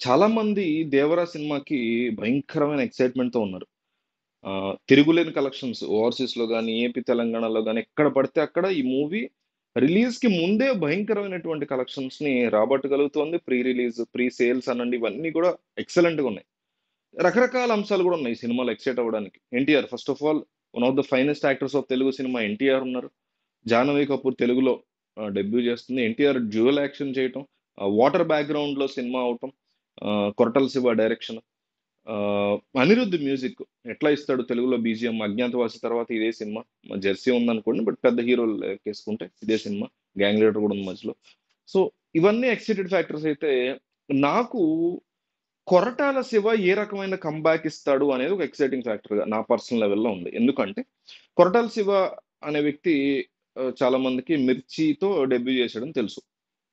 చాలా మంది 'దేవరా' సినిమాకి భయంకరమైన ఎక్సైట్‌మెంట్‌తో ఉన్నారు. తిరుగులేని కలెక్షన్స్ ఓవర్‌సీస్‌లో గాని, ఏపీ, తెలంగాణలో గాని ఎక్కడ పడితే అక్కడ ఈ మూవీ రిలీజ్‌కి ముందే భయంకరమైనటువంటి కలెక్షన్స్‌ని రాబట్టగలుగుతోంది. ప్రీ రిలీజ్, ప్రీ సేల్స్ అనండి ఇవన్నీ కూడా ఎక్సలెంట్‌గా ఉన్నాయి. రకరకాల అంశాలు కూడా ఉన్నాయి ఈ సినిమాలో ఎక్సైట్ అవ్వడానికి. NTR first of all one of the finest actors of Telugu cinema NTR ఉన్నారు. జాహ్నవి కపూర్ తెలుగులో డెబ్యూ చేస్తుంది. ఎన్టీఆర్ డ్యూయల్ యాక్షన్ చేయటం, వాటర్ బ్యాక్‌గ్రౌండ్‌లో సినిమా అవటం, కొరటాల శివ డైరెక్షన్, అనిరుద్ మ్యూజిక్ ఎట్లా ఇస్తాడు తెలుగులో బీజీఎం 'అజ్ఞాతవాసి' తర్వాత ఇదే సినిమా. 'జెర్సీ' ఉందనుకోండి. బట్ పెద్ద హీరోలు లెక్కేసుకుంటే ఇదే సినిమా. 'గ్యాంగ్ లీడర్' కూడా ఉంది మధ్యలో. సో, ఇవన్నీ ఎక్సైటెడ్ ఫ్యాక్టర్స్ అయితే నాకు కొరటాల శివ ఏ రకమైన కమ్‌బ్యాక్ ఇస్తాడు అనేది ఒక ఎక్సైటింగ్ ఫ్యాక్టర్‌గా నా పర్సనల్ లెవెల్‌లో ఉంది. ఎందుకంటే కొరటాల శివ అనే వ్యక్తి చాలా మందికి 'మిర్చితో' డెబ్యూ చేశాడని తెలుసు.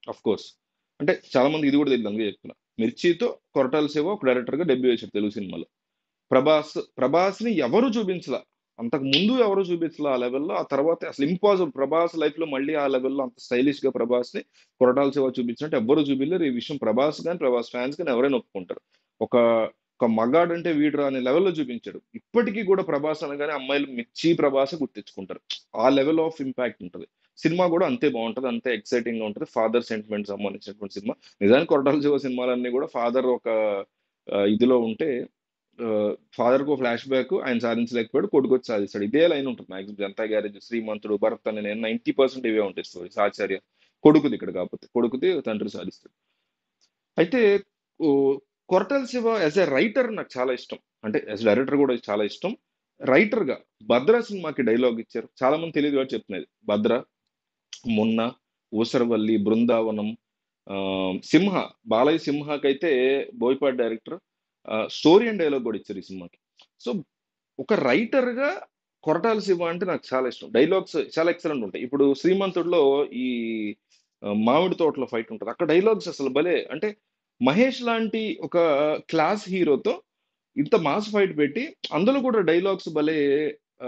ఆఫ్‌కోర్స్. అంటే చాలా మందికి ఇది కూడా తెలీదు అందుకే చెప్తున్నా. 'మిర్చితో' కొరటాల శివ ఒక డైరెక్టర్‌గా డెబ్యూ చేశాడు తెలుగు సినిమాలో. 'ప్రభాస్‌ని' ఎవరు చూపించలా. అంతకు ముందు ఎవరు చూపించలా ఆ లెవెల్‌లో. ఆ తర్వాత అసలు ఇంపాసిబుల్ 'ప్రభాస్' లైఫ్‌లో మళ్ళీ ఆ లెవెల్‌లో అంత స్టైలిష్‌గా 'ప్రభాస్‌ని' కొరటాల శివ చూపించినట్టు ఎవ్వరు చూపియలేరు. ఈ విషయం 'ప్రభాస్' గాని, 'ప్రభాస్' ఫ్యాన్స్ గాని ఎవరైనా ఒప్పుకుంటారు. ఒక ఒక మగాడంటే వీడురా అనే లెవెల్‌లో చూపించాడు. ఇప్పటికి కూడా 'ప్రభాస్' అనగానే అమ్మాయిలు 'మిర్చి', 'ప్రభాసే' గుర్తించుకుంటారు. ఆ లెవెల్ ఆఫ్ ఇంపాక్ట్ ఉంటది. సినిమా కూడా అంతే బావుంటది. అంతే ఎక్సైటింగ్‌గా ఉంటది. ఫాదర్ సెంటిమెంట్ సంబంధించినటువంటి సినిమా. నిజానికి కొరటాల శివ సినిమాలన్నీ కూడా ఫాదర్ ఒక ఇదిలో ఉంటే ఫాదర్‌కో ఫ్లాష్ బ్యాక్ ఆయన సాధించలేకపోయాడు. కొడుకొచ్చి సాధిస్తాడు. ఇదే లైన్ ఉంటది మాక్సిమం 'జనతా గ్యారేజ్', 'శ్రీమంతుడు', 'భరత్ అనే నేను' 90% ఇవే ఉంటాయి స్టోరీస్. 'ఆచార్య' కొడుకుది ఇక్కడ కాకపోతే. కొడుకుది తండ్రి సాధిస్తాడు. అయితే oh, Koratala Siva as a writer నాకు చాలా ఇష్టం. అంటే యాస్ డైరెక్టర్ కూడా చాలా ఇష్టం. రైటర్‌గా 'భద్ర' సినిమాకి డైలాగ్ ఇచ్చారు. చాలా మంది తెలీదు కాబట్టి చెప్తున్నా ఇది. 'భద్ర', 'మొన్న', 'ఊసరవల్లి', 'బృందావనం', 'సింహ' బాలయ్య 'సింహ'కైతే Boyapati director story and dialogue కూడా ఇచ్చారు ఈ సినిమాకి. సో, ఒక రైటర్‌గా కొరటాల శివ అంటే నాకు చాలా ఇష్టం. డైలాగ్స్ చాలా ఎక్సలెంట్ ఉంటాయి. ఇప్పుడు 'శ్రీమంతుడులో' ఈ మామిడి తోటలో ఫైట్ ఉంటది. అక్కడ డైలాగ్స్ అసలు భలే అంటే మహేష్ లాంటి ఒక క్లాస్ హీరోతో ఇంత మాస్ ఫైట్ పెట్టి అందులో కూడా డైలాగ్స్ భలే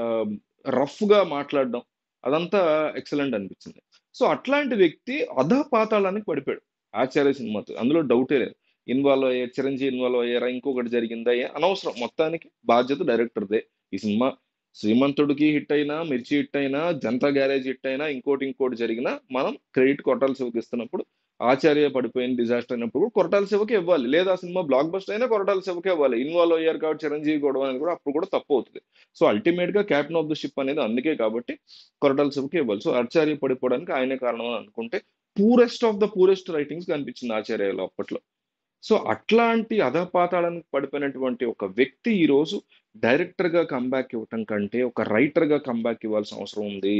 ఆహ్, రఫ్‌గా మాట్లాడడం అదంతా ఎక్సలెంట్ అనిపించింది. సో, అట్లాంటి వ్యక్తి అధపాతాళానికి పడిపోయాడు 'ఆచార్య' సినిమాతో. అందులో డౌటే లేదు. ఇన్వాల్వ్ అయ్యారు. 'చిరంజీవి' ఇన్వాల్వ్ అయ్యారా? ఇంకొకటి జరిగిందా? అనవసరం. మొత్తానికి బాధ్యత డైరెక్టర్‌దే. ఈ సినిమా 'శ్రీమంతుడికి' హిట్ అయినా, 'మిర్చి' హిట్ అయినా, 'జనతా గ్యారేజ్' హిట్ అయినా, ఇంకోటి జరిగినా మనం క్రెడిట్ కొరటాల శివకి ఇస్తున్నప్పుడు 'ఆచార్య' పడిపోయింది డిజాస్టర్ అయినప్పుడు కూడా కొరటాల శివకే ఇవ్వాలి. లేదా ఆ సినిమా బ్లాక్ బస్టర్ అయినా కొరటాల శివకే ఇవ్వాలి. ఇన్వాల్వ్ అయ్యారు కాబట్టి 'చిరంజీవి' గొడవ అనేది కూడా అప్పుడు కూడా తప్పవుతది. సో, అల్టిమేట్‌గా కెప్టెన్ ఆఫ్ ది షిప్ అనేది అందుకే కాబట్టి కొరటాల శివకే ఇవ్వాలి. సో, 'ఆచార్య' పడిపోవడానికి ఆయనే కారణం అని అనుకుంటే poorest of the poorest writings కనిపించింది 'ఆచార్యలో' అప్పట్లో. సో, అట్లాంటి అధపాతాళానికి పడిపోయినటువంటి ఒక వ్యక్తి ఈరోజు డైరెక్టర్‌గా కమ్‌బ్యాక్ ఇవ్వటం కంటే, ఒక రైటర్‌గా కమ్‌బ్యాక్ ఇవ్వాల్సిన అవసరం ఉంది.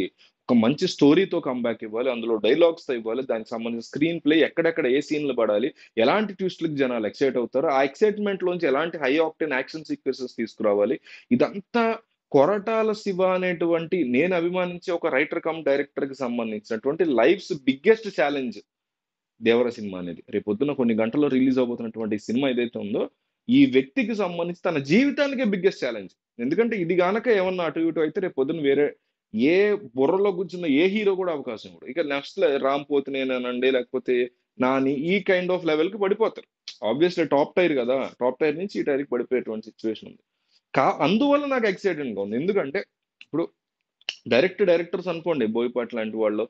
ఒక మంచి స్టోరీతో కమ్‌బ్యాక్ ఇవ్వాలి. అందులో డైలాగ్స్‌తో ఇవ్వాలి. దానికి సంబంధించిన స్క్రీన్ ప్లే ఎక్కడెక్కడ ఏ సీన్‌లు పడాలి, ఎలాంటి ట్విస్ట్‌లకి జనాలు ఎక్సైట్ అవుతారు, ఆ ఎక్సైట్‌మెంట్‌లోంచి ఎలాంటి హై ఆక్టేన్ యాక్షన్ సీక్వెన్సెస్ తీసుకురావాలి. ఇదంతా కొరటాల శివ అనేటువంటి నేను అభిమానించే ఒక రైటర్ కమ్ డైరెక్టర్‌కి సంబంధించినటువంటి లైఫ్స్ బిగ్గెస్ట్ ఛాలెంజ్ 'దేవర' సినిమా అనేది. రేపొద్దున కొన్ని గంటల్లో రిలీజ్ అవ్వబోతున్నటువంటి సినిమా ఏదైతే ఉందో, ఈ వ్యక్తికి సంబంధించి తన జీవితానికే బిగ్గెస్ట్ ఛాలెంజ్. ఎందుకంటే ఇది గానక ఏమన్నా అటు ఇటు అయితే రేపొద్దున వేరే ఏ బుర్రలో గుచ్చిన ఏ హీరో కూడా అవకాశం ఇవ్వడు. ఇక నెక్స్ట్ 'రామ్ పోతినేని'నండి లేకపోతే 'నాని' ఈ కైండ్ ఆఫ్ లెవెల్‌కి పడిపోతారు. ఆబ్వియస్‌లీ టాప్ టైర్ గదా! టాప్ టైర్ నుంచి ఈ టైర్‌కి పడిపోయేటువంటి సిట్యుయేషన్ ఉంది. అందువల్ల నాకు ఎక్సైటింగ్‌గా ఉంది. ఎందుకంటే ఇప్పుడు డైరెక్టర్స్ అనుకోండి. 'బోయపాటి' లాంటి వాళ్ళు,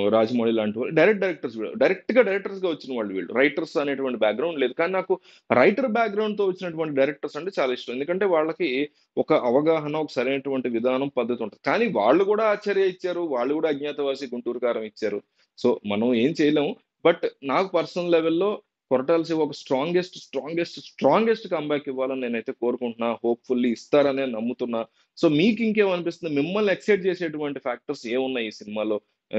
'రాజమౌళి' లాంటి వాళ్ళు డైరెక్టర్స్ వీళ్ళు. డైరెక్టర్స్‌గా వచ్చిన వాళ్ళు వీళ్ళు. రైటర్స్ అనేటువంటి బ్యాక్‌గ్రౌండ్ లేదు. కానీ నాకు రైటర్ బ్యాక్‌గ్రౌండ్‌తో వచ్చినటువంటి డైరెక్టర్స్ అంటే చాలా ఇష్టం. ఎందుకంటే వాళ్ళకి ఒక అవగాహన, ఒక సరైనటువంటి విధానం, పద్ధతి ఉంటది. కానీ వాళ్ళు కూడా 'ఆచార్య' ఇచ్చారు. వాళ్ళు కూడా 'అజ్ఞాతవాసి', 'గుంటూరు కారం' ఇచ్చారు. సో, మనం ఏం చేయలేము. బట్ నాకు పర్సనల్ లెవెల్‌లో కొరటాల శివ ఒక స్ట్రాంగెస్ట్ కమ్‌బ్యాక్ ఇవ్వాలని నేనైతే కోరుకుంటున్నా. హోప్‌ఫుల్లీ ఇస్తారనే నమ్ముతున్నా. సో, మీకింకేమనిపిస్తుంది? మిమ్మల్ని ఎక్సైట్ చేసేటువంటి ఫ్యాక్టర్స్ ఏమున్నాయి ఈ సినిమాలో?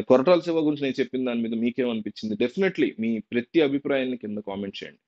కొరటాల శివ గురించి నేను చెప్పిన దాని మీద మీకేమనిపించింది? డెఫినైట్‌లీ మీ ప్రతి అభిప్రాయాన్ని కింద కామెంట్ చేయండి.